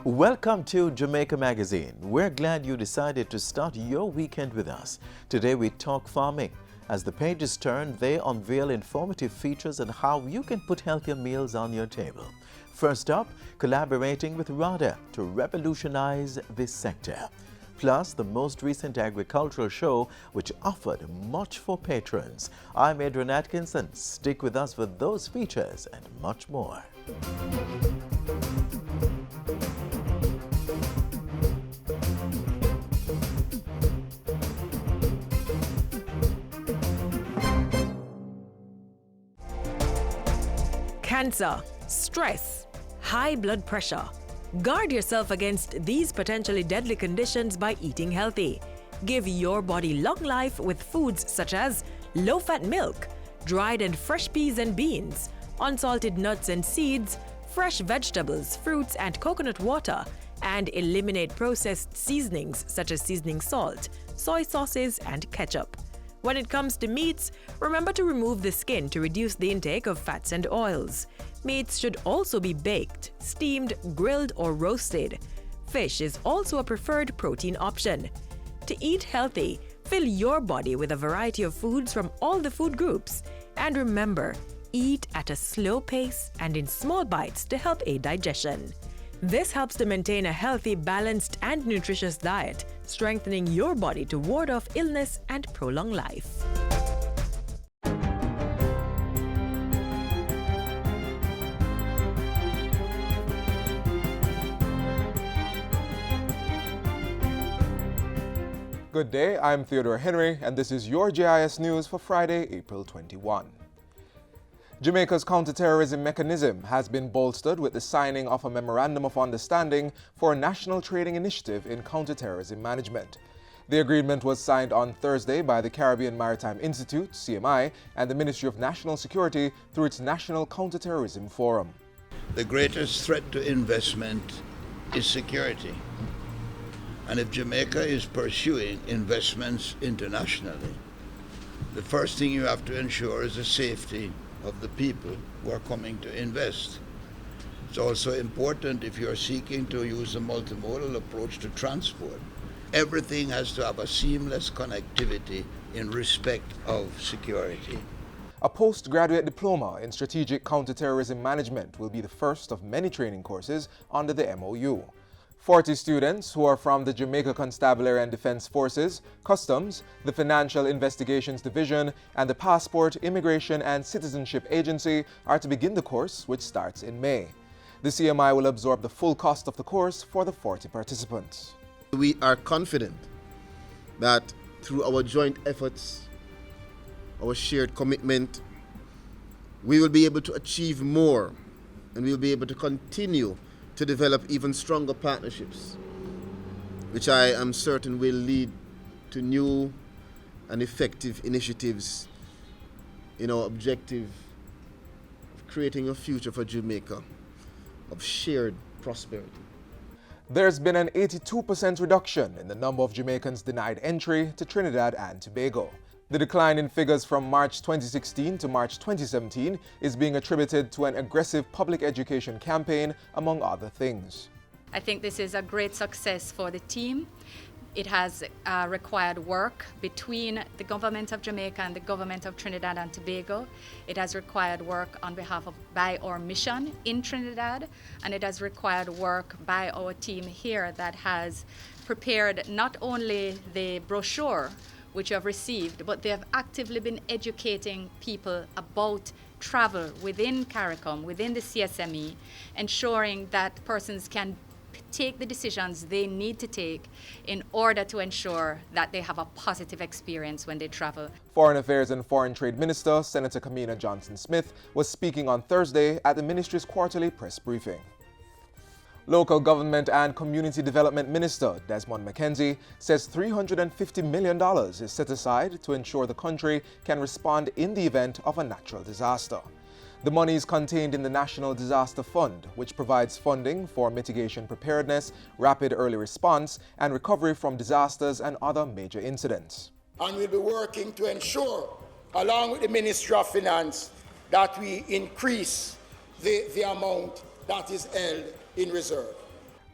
Welcome to Jamaica Magazine. We're glad you decided to start your weekend with us. Today we talk farming. As the pages turn, they unveil informative features on how you can put healthier meals on your table. First up, collaborating with RADA to revolutionize this sector. Plus, the most recent agricultural show, which offered much for patrons. I'm Adrian Atkinson. Stick with us for those features and much more. Cancer, stress, high blood pressure. Guard yourself against these potentially deadly conditions by eating healthy. Give your body long life with foods such as low-fat milk, dried and fresh peas and beans, unsalted nuts and seeds, fresh vegetables, fruits and coconut water, and eliminate processed seasonings such as seasoning salt, soy sauces and ketchup. When it comes to meats, remember to remove the skin to reduce the intake of fats and oils. Meats should also be baked, steamed, grilled, or roasted. Fish is also a preferred protein option. To eat healthy, fill your body with a variety of foods from all the food groups. And remember, eat at a slow pace and in small bites to help aid digestion. This helps to maintain a healthy, balanced, and nutritious diet, strengthening your body to ward off illness and prolong life. Good day, I'm Theodore Henry, and this is your JIS News for Friday, April 21. Jamaica's counterterrorism mechanism has been bolstered with the signing of a Memorandum of Understanding for a National Training Initiative in Counterterrorism Management. The agreement was signed on Thursday by the Caribbean Maritime Institute, CMI, and the Ministry of National Security through its National Counterterrorism Forum. The greatest threat to investment is security. And if Jamaica is pursuing investments internationally, the first thing you have to ensure is the safety of the people who are coming to invest. It's also important if you're seeking to use a multimodal approach to transport. Everything has to have a seamless connectivity in respect of security. A postgraduate diploma in strategic counterterrorism management will be the first of many training courses under the MOU. 40 students who are from the Jamaica Constabulary and Defense Forces, Customs, the Financial Investigations Division, and the Passport, Immigration and Citizenship Agency are to begin the course, which starts in May. The CMI will absorb the full cost of the course for the 40 participants. We are confident that through our joint efforts, our shared commitment, we will be able to achieve more, and we will be able to continue to develop even stronger partnerships, which I am certain will lead to new and effective initiatives in our objective of creating a future for Jamaica of shared prosperity. There's been an 82% reduction in the number of Jamaicans denied entry to Trinidad and Tobago. The decline in figures from March 2016 to March 2017 is being attributed to an aggressive public education campaign, among other things. I think this is a great success for the team. It has required work between the government of Jamaica and the government of Trinidad and Tobago. It has required work on behalf of by our mission in Trinidad, and it has required work by our team here that has prepared not only the brochure which you have received, but they have actively been educating people about travel within CARICOM, within the CSME, ensuring that persons can take the decisions they need to take in order to ensure that they have a positive experience when they travel. Foreign Affairs and Foreign Trade Minister Senator Kamina Johnson-Smith was speaking on Thursday at the ministry's quarterly press briefing. Local Government and Community Development Minister Desmond McKenzie says $350 million is set aside to ensure the country can respond in the event of a natural disaster. The money is contained in the National Disaster Fund, which provides funding for mitigation preparedness, rapid early response, and recovery from disasters and other major incidents. And we'll be working to ensure, along with the Ministry of Finance, that we increase the amount that is held in reserve.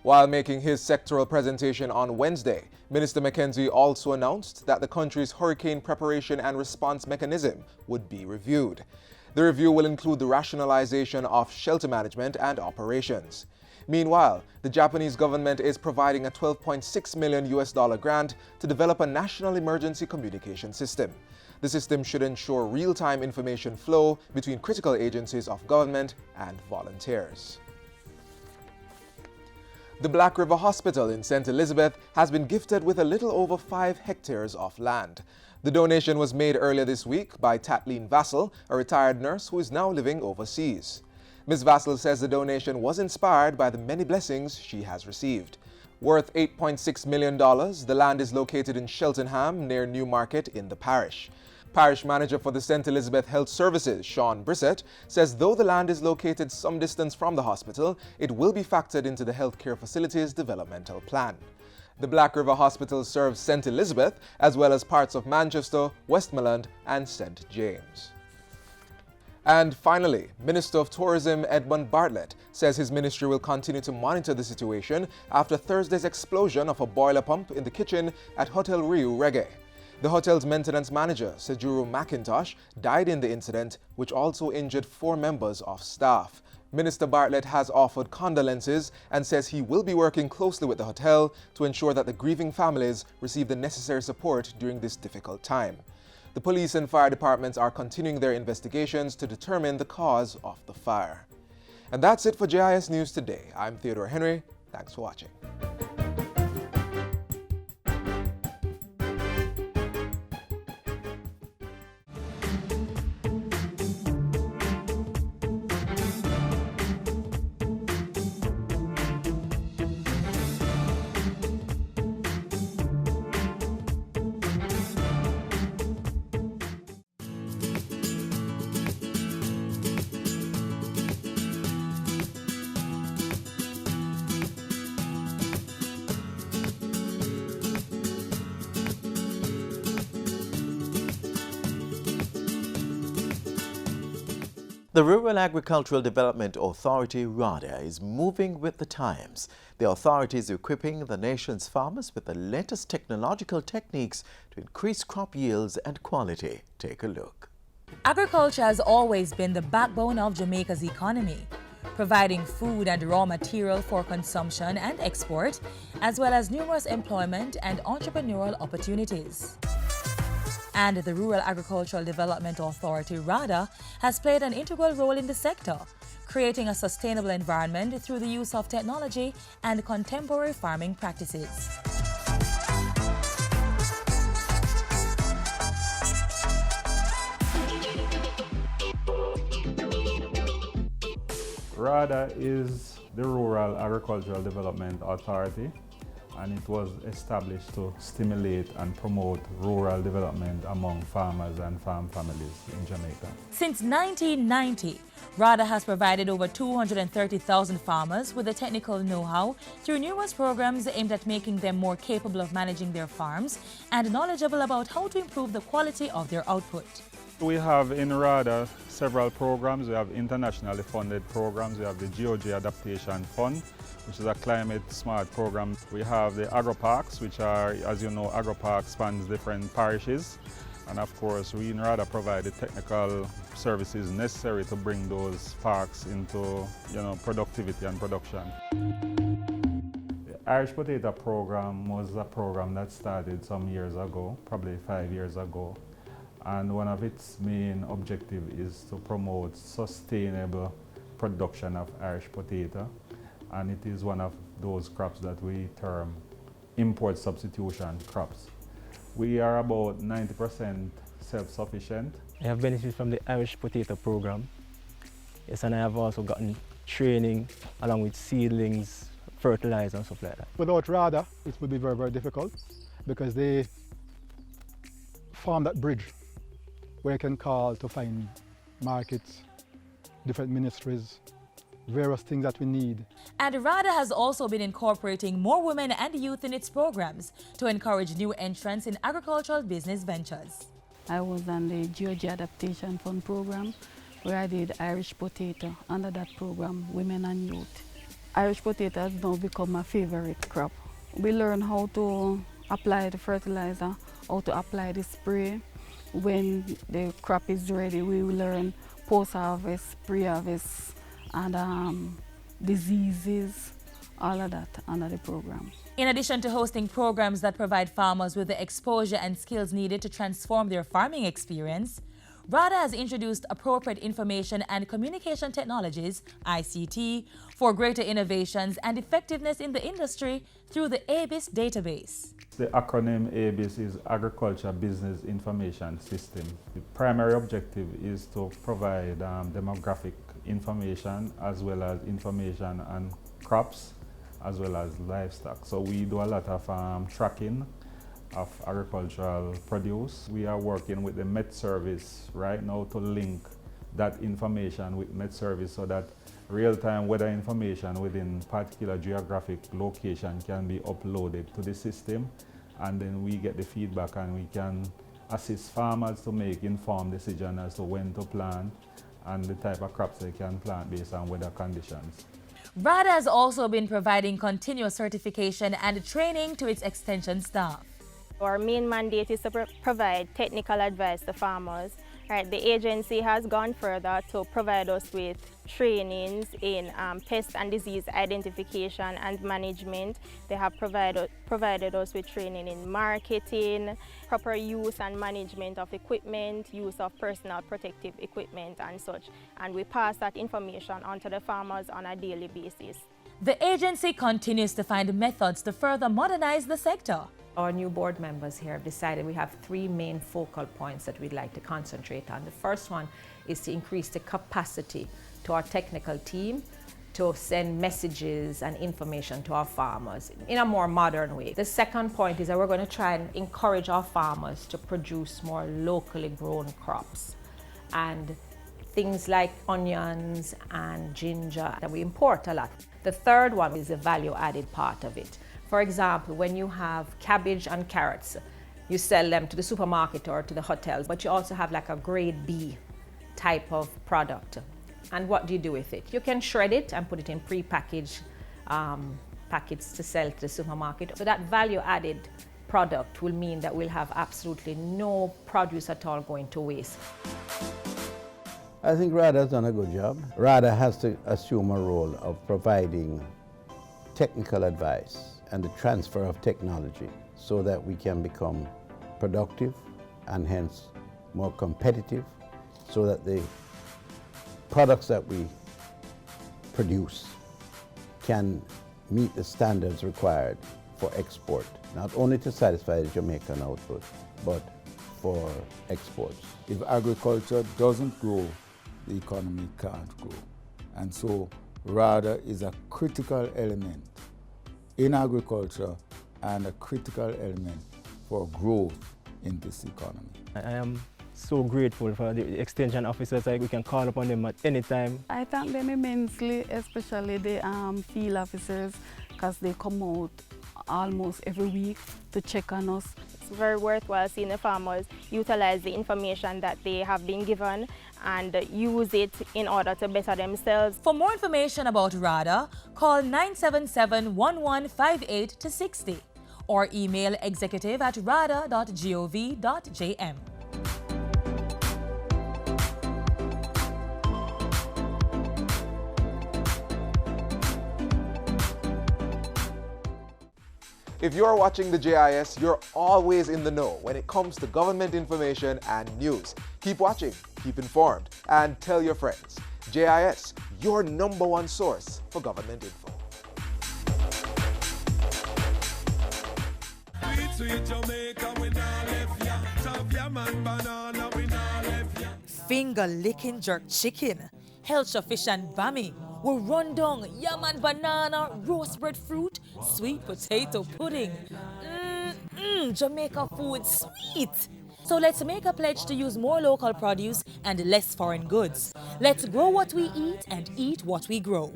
While making his sectoral presentation on Wednesday, Minister Mackenzie also announced that the country's hurricane preparation and response mechanism would be reviewed. The review will include the rationalization of shelter management and operations. Meanwhile, the Japanese government is providing a $12.6 million grant to develop a national emergency communication system. The system should ensure real-time information flow between critical agencies of government and volunteers. The Black River Hospital in St. Elizabeth has been gifted with a little over 5 hectares of land. The donation was made earlier this week by Tatleen Vassell, a retired nurse who is now living overseas. Ms. Vassell says the donation was inspired by the many blessings she has received. Worth $8.6 million, the land is located in Cheltenham near Newmarket in the parish. Parish manager for the St. Elizabeth Health Services, Sean Brissett, says though the land is located some distance from the hospital, it will be factored into the healthcare facility's developmental plan. The Black River Hospital serves St. Elizabeth as well as parts of Manchester, Westmoreland and St. James. And finally, Minister of Tourism Edmund Bartlett says his ministry will continue to monitor the situation after Thursday's explosion of a boiler pump in the kitchen at Hotel Riu Reggae. The hotel's maintenance manager, Sejuru McIntosh, died in the incident, which also injured 4 members of staff. Minister Bartlett has offered condolences and says he will be working closely with the hotel to ensure that the grieving families receive the necessary support during this difficult time. The police and fire departments are continuing their investigations to determine the cause of the fire. And that's it for JIS News Today. I'm Theodore Henry. Thanks for watching. The Rural Agricultural Development Authority, RADA, is moving with the times. The authority is equipping the nation's farmers with the latest technological techniques to increase crop yields and quality. Take a look. Agriculture has always been the backbone of Jamaica's economy, providing food and raw material for consumption and export, as well as numerous employment and entrepreneurial opportunities. And the Rural Agricultural Development Authority, RADA, has played an integral role in the sector, creating a sustainable environment through the use of technology and contemporary farming practices. RADA is the Rural Agricultural Development Authority, and it was established to stimulate and promote rural development among farmers and farm families in Jamaica. Since 1990, RADA has provided over 230,000 farmers with the technical know-how through numerous programs aimed at making them more capable of managing their farms and knowledgeable about how to improve the quality of their output. We have in RADA several programs. We have internationally funded programs. We have the GOG Adaptation Fund, which is a climate-smart program. We have the agro-parks, which are, as you know, agro-parks spans different parishes. And of course, we in RADA provide the technical services necessary to bring those parks into, productivity and production. The Irish Potato Program was a program that started some years ago, probably 5 years ago. And one of its main objectives is to promote sustainable production of Irish potato. And it is one of those crops that we term import substitution crops. We are about 90% self-sufficient. I have benefited from the Irish Potato Program. Yes, and I have also gotten training along with seedlings, fertilizer and stuff like that. Without RADA, it would be very, very difficult because they form that bridge where you can call to find markets, different ministries, various things that we need. And RADA has also been incorporating more women and youth in its programs to encourage new entrants in agricultural business ventures. I was on the GOG Adaptation Fund program where I did Irish potato. Under that program, women and youth Irish potato has now become my favorite crop. We learn how to apply the fertilizer, how to apply the spray. When the crop is ready, we will learn post-harvest, pre-harvest, and diseases, all of that under the program. In addition to hosting programs that provide farmers with the exposure and skills needed to transform their farming experience, RADA has introduced appropriate information and communication technologies, ICT, for greater innovations and effectiveness in the industry through the ABIS database. The acronym ABIS is Agriculture Business Information System. The primary objective is to provide demographic information as well as information on crops as well as livestock. So we do a lot of tracking of agricultural produce. We are working with the Met Service right now to link that information with Met Service so that real-time weather information within particular geographic location can be uploaded to the system, and then we get the feedback and we can assist farmers to make informed decisions as to when to plant and the type of crops they can plant based on weather conditions. RADA has also been providing continuous certification and training to its extension staff. Our main mandate is to provide technical advice to farmers. Right, the agency has gone further to provide us with trainings in pest and disease identification and management. They have provided us with training in marketing, proper use and management of equipment, use of personal protective equipment and such. And we pass that information on to the farmers on a daily basis. The agency continues to find methods to further modernize the sector. Our new board members here have decided we have three main focal points that we'd like to concentrate on. The first one is to increase the capacity to our technical team to send messages and information to our farmers in a more modern way. The second point is that we're going to try and encourage our farmers to produce more locally grown crops and things like onions and ginger that we import a lot. The third one is the value-added part of it. For example, when you have cabbage and carrots, you sell them to the supermarket or to the hotels, but you also have like a grade B type of product. And what do you do with it? You can shred it and put it in pre-packaged packets to sell to the supermarket. So that value-added product will mean that we'll have absolutely no produce at all going to waste. I think RADA has done a good job. RADA has to assume a role of providing technical advice and the transfer of technology so that we can become productive and hence more competitive, so that the products that we produce can meet the standards required for export, not only to satisfy the Jamaican output, but for exports. If agriculture doesn't grow, the economy can't grow. And so RADA is a critical element in agriculture and a critical element for growth in this economy. I am so grateful for the extension officers. Like, we can call upon them at any time. I thank them immensely, especially the field officers, because they come out almost every week to check on us. It's very worthwhile seeing the farmers utilize the information that they have been given and use it in order to better themselves. For more information about RADA, call 977-1158 to 60 or email executive@rada.gov.jm. If you're watching the JIS, you're always in the know when it comes to government information and news. Keep watching, keep informed, and tell your friends. JIS, your #1 source for government info. Finger-licking jerk chicken, Helcher fish and bami, with rundown yam and banana, roast breadfruit, sweet potato pudding. Jamaica food sweet. So let's make a pledge to use more local produce and less foreign goods. Let's grow what we eat and eat what we grow.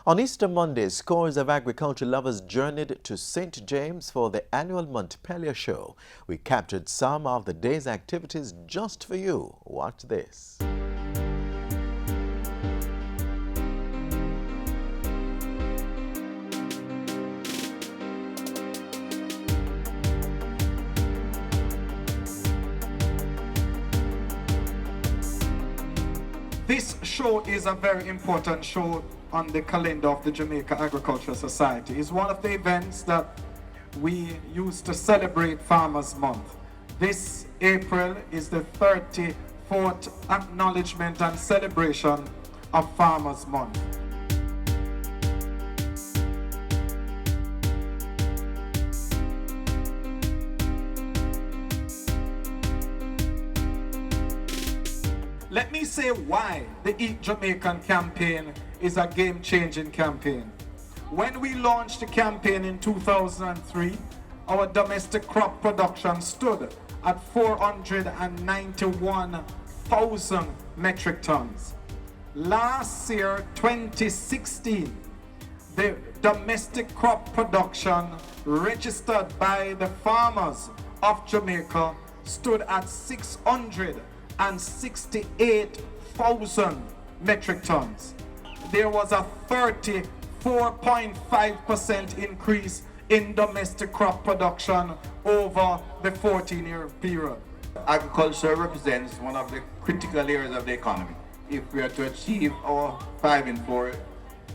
On Easter Monday, scores of agriculture lovers journeyed to St. James for the annual Montego show. We captured some of the day's activities just for you. Watch this. This show is a very important show on the calendar of the Jamaica Agricultural Society. It's one of the events that we use to celebrate Farmers Month. This April is the 34th acknowledgement and celebration of Farmers Month. Let me say why the Eat Jamaican campaign is a game-changing campaign. When we launched the campaign in 2003, our domestic crop production stood at 491,000 metric tons. Last year, 2016, the domestic crop production registered by the farmers of Jamaica stood at 668,000 metric tons. There was a 34.5% increase in domestic crop production over the 14-year period. Agriculture represents one of the critical areas of the economy. If we are to achieve our 5 in 4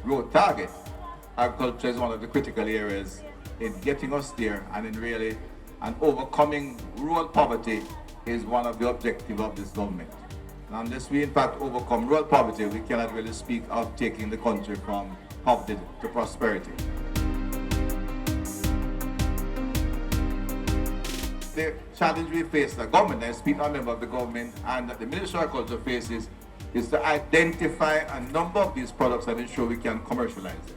growth target, agriculture is one of the critical areas in getting us there, and in really and overcoming rural poverty is one of the objectives of this government. And unless we in fact overcome rural poverty, we cannot really speak of taking the country from poverty to prosperity. The challenge we face, the government, I speak on member of the government, and that the Ministry of Agriculture faces, is to identify a number of these products and ensure we can commercialize it.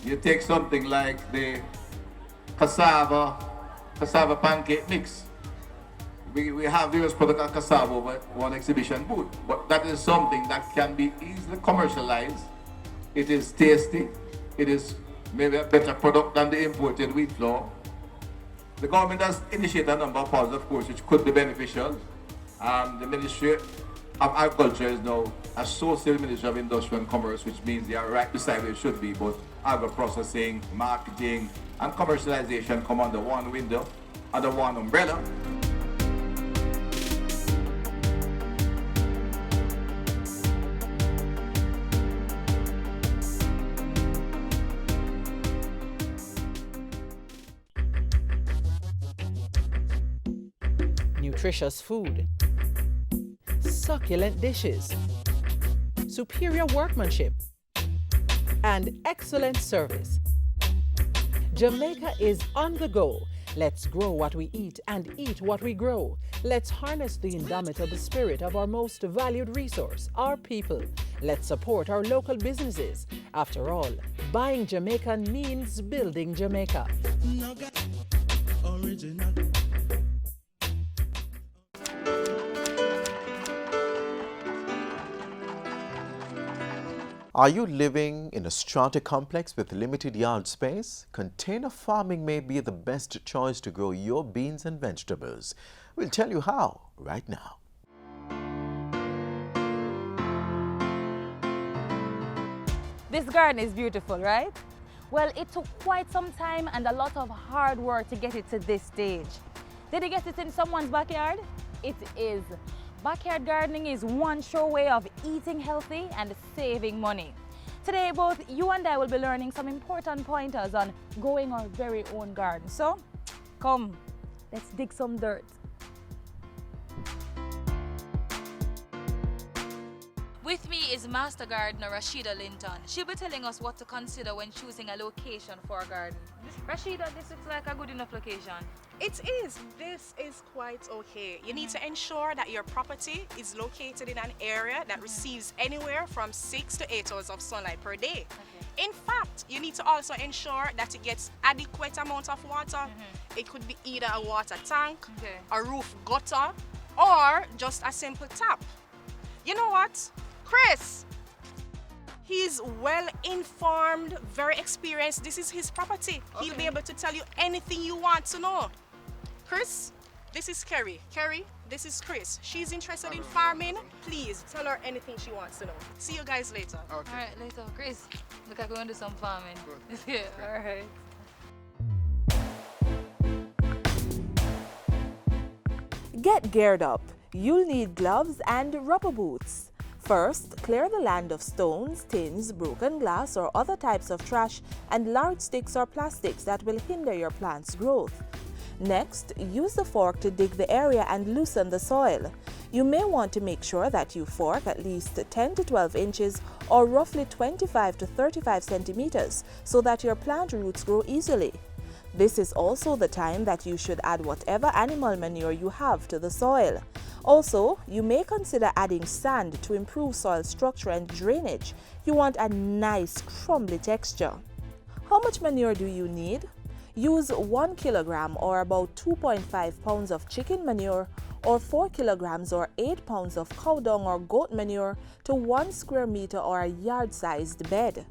You take something like the cassava pancake mix. We have various products of cassava over one exhibition booth, but that is something that can be easily commercialized. It is tasty. It is maybe a better product than the imported wheat flour. The government has initiated a number of policies, of course, which could be beneficial. The Ministry of Agriculture is now associated Ministry of Industry and Commerce, which means they are right beside where it should be, but agro-processing, marketing, and commercialization come under one window, under one umbrella. Nutritious food, succulent dishes, superior workmanship, and excellent service. Jamaica is on the go. Let's grow what we eat and eat what we grow. Let's harness the indomitable spirit of our most valued resource, our people. Let's support our local businesses. After all, buying Jamaican means building Jamaica. Original. Are you living in a strata complex with limited yard space? Container farming may be the best choice to grow your beans and vegetables. We'll tell you how right now. This garden is beautiful, right? Well, it took quite some time and a lot of hard work to get it to this stage. Did you get it in someone's backyard? It is. Backyard gardening is one sure way of eating healthy and saving money. Today, both you and I will be learning some important pointers on growing our very own garden. So, come, let's dig some dirt. With me is Master Gardener Rashida Linton. She'll be telling us what to consider when choosing a location for a garden. Rashida, this looks like a good enough location. It is. This is quite okay. You need to ensure that your property is located in an area that receives anywhere from 6 to 8 hours of sunlight per day. In fact, you need to also ensure that it gets adequate amount of water. It could be either a water tank, a roof gutter, or just a simple tap. You know what? Chris, he's well informed, very experienced. This is his property. Okay. He'll be able to tell you anything you want to know. Chris, this is Kerry. Kerry, this is Chris. She's interested in farming. Please tell her anything she wants to know. See you guys later. Okay. All right, later. Chris, look like we're going to do some farming. Yeah, all right. Get geared up. You'll need gloves and rubber boots. First, clear the land of stones, tins, broken glass, or other types of trash and large sticks or plastics that will hinder your plant's growth. Next, use the fork to dig the area and loosen the soil. You may want to make sure that you fork at least 10 to 12 inches or roughly 25 to 35 centimeters so that your plant roots grow easily. This is also the time that you should add whatever animal manure you have to the soil. Also, you may consider adding sand to improve soil structure and drainage. You want a nice crumbly texture. How much manure do you need? Use 1 kilogram or about 2.5 pounds of chicken manure or 4 kilograms or 8 pounds of cow dung or goat manure to 1 square meter or a yard-sized bed.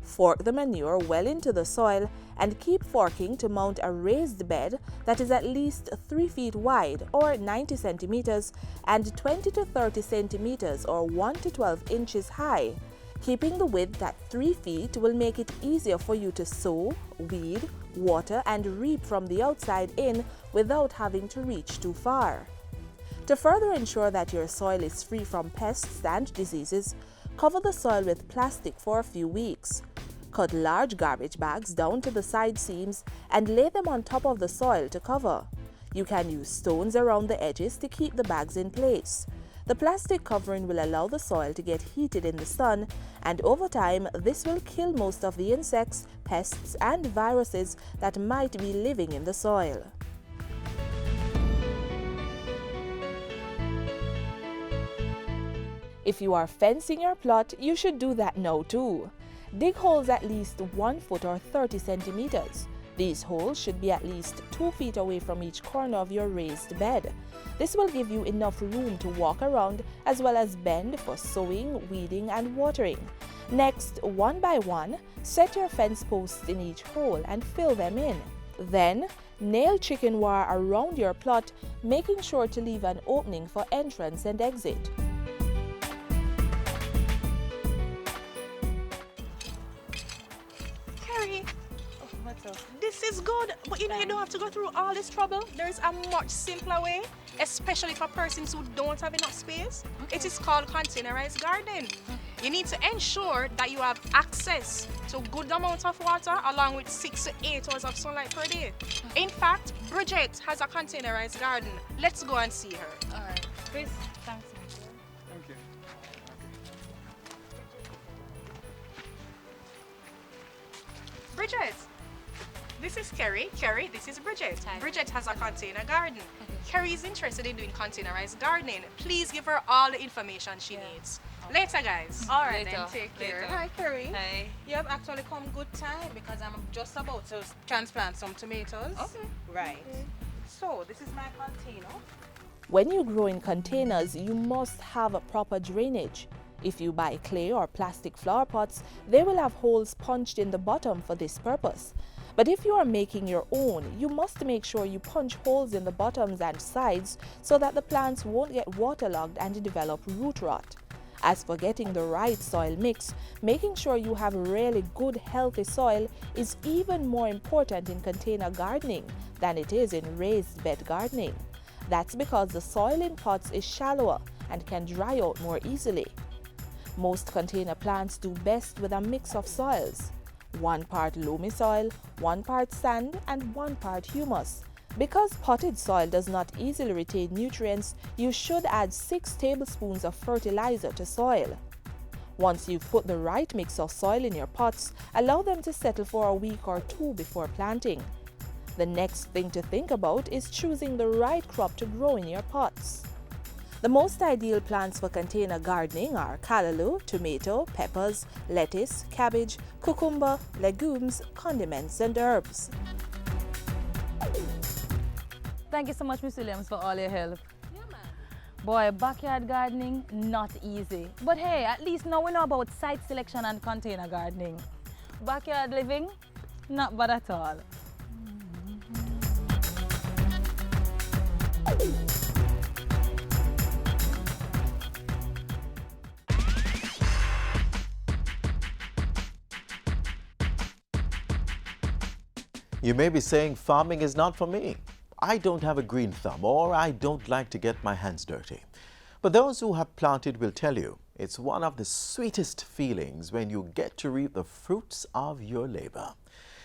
Fork the manure well into the soil and keep forking to mount a raised bed that is at least 3 feet wide or 90 centimeters and 20 to 30 centimeters or 1 to 12 inches high. Keeping the width at 3 feet will make it easier for you to sow, weed, water, and reap from the outside in without having to reach too far. To further ensure that your soil is free from pests and diseases, cover the soil with plastic for a few weeks. Cut large garbage bags down to the side seams and lay them on top of the soil to cover. You can use stones around the edges to keep the bags in place. The plastic covering will allow the soil to get heated in the sun, and over time, this will kill most of the insects, pests, and viruses that might be living in the soil. If you are fencing your plot, you should do that now too. Dig holes at least 1 foot or 30 centimeters. These holes should be at least 2 feet away from each corner of your raised bed. This will give you enough room to walk around as well as bend for sowing, weeding, and watering. Next, one by one, set your fence posts in each hole and fill them in. Then, nail chicken wire around your plot, making sure to leave an opening for entrance and exit. This is good, but you know you don't have to go through all this trouble. There is a much simpler way, especially for persons who don't have enough space. It is called containerized gardening. You need to ensure that you have access to good amount of water along with 6 to 8 hours of sunlight per day. In fact, Bridget has a containerized garden. Let's go and see her. All right. Chris, thanks. Thank you. Bridget. This is Kerry. Kerry, this is Bridget. Hi. Bridget has a container garden. Kerry is interested in doing containerized gardening. Please give her all the information she needs. Later, guys. All right, then. Take care. Later. Hi, Kerry. Hi. You have actually come good time because I'm just about to transplant some tomatoes. Okay. Right. So, this is my container. When you grow in containers, you must have a proper drainage. If you buy clay or plastic flower pots, they will have holes punched in the bottom for this purpose. But if you are making your own, you must make sure you punch holes in the bottoms and sides so that the plants won't get waterlogged and develop root rot. As for getting the right soil mix, making sure you have really good healthy soil is even more important in container gardening than it is in raised bed gardening. That's because the soil in pots is shallower and can dry out more easily. Most container plants do best with a mix of soils. 1 part loamy soil, 1 part sand, and 1 part humus. Because potted soil does not easily retain nutrients, you should add 6 tablespoons of fertilizer to soil. Once you've put the right mix of soil in your pots, allow them to settle for a week or 2 before planting. The next thing to think about is choosing the right crop to grow in your pots. The most ideal plants for container gardening are callaloo, tomato, peppers, lettuce, cabbage, cucumber, legumes, condiments, and herbs. Thank you so much, Miss Williams, for all your help. Yeah, man. Boy, backyard gardening, not easy. But hey, at least now we know about site selection and container gardening. Backyard living, not bad at all. You may be saying farming is not for me. I don't have a green thumb or I don't like to get my hands dirty. But those who have planted will tell you it's one of the sweetest feelings when you get to reap the fruits of your labor.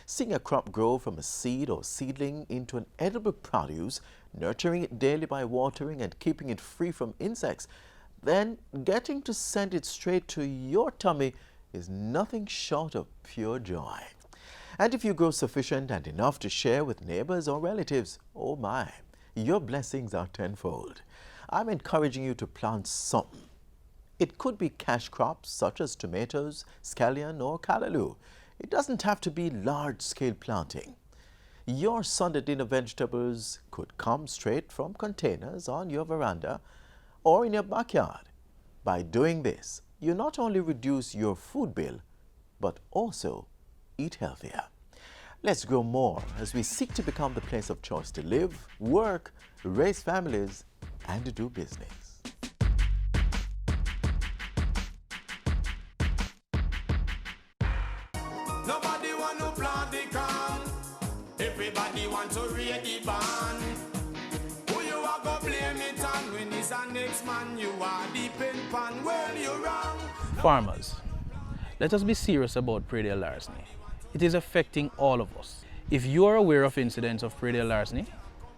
Seeing a crop grow from a seed or seedling into an edible produce, nurturing it daily by watering and keeping it free from insects, then getting to send it straight to your tummy is nothing short of pure joy. And if you grow sufficient and enough to share with neighbors or relatives, oh my, your blessings are tenfold. I'm encouraging you to plant something. It could be cash crops such as tomatoes, scallion or callaloo. It doesn't have to be large-scale planting. Your Sunday dinner vegetables could come straight from containers on your veranda or in your backyard. By doing this, you not only reduce your food bill, but also eat healthier. Let's grow more as we seek to become the place of choice to live, work, raise families, and to do business. Nobody want to plant the corn. Everybody want to read the band. Who you are go blame it on when it's a next man you are deep in pan. Well, you're wrong. Farmers, let us be serious about predial larceny. It is affecting all of us. If you are aware of incidents of predial larceny,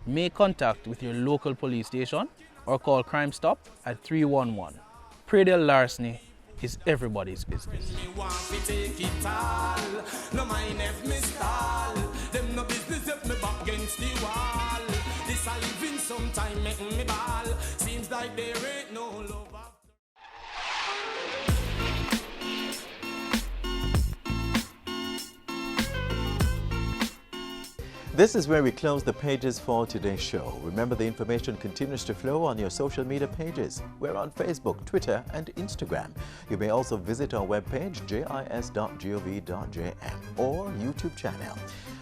make contact with your local police station or call Crime Stop at 311. Predial larceny is everybody's business. No mind if me stall. Them no business if me back against the wall. This a living sometime making me ball. Seems like there ain't no love. This is where we close the pages for today's show. Remember, the information continues to flow on your social media pages. We're on Facebook, Twitter, and Instagram. You may also visit our webpage, jis.gov.jm, or YouTube channel.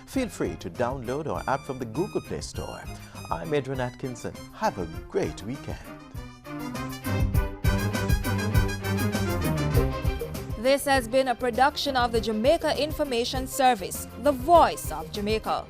Feel free to download our app from the Google Play Store. I'm Adrian Atkinson. Have a great weekend. This has been a production of the Jamaica Information Service, the voice of Jamaica.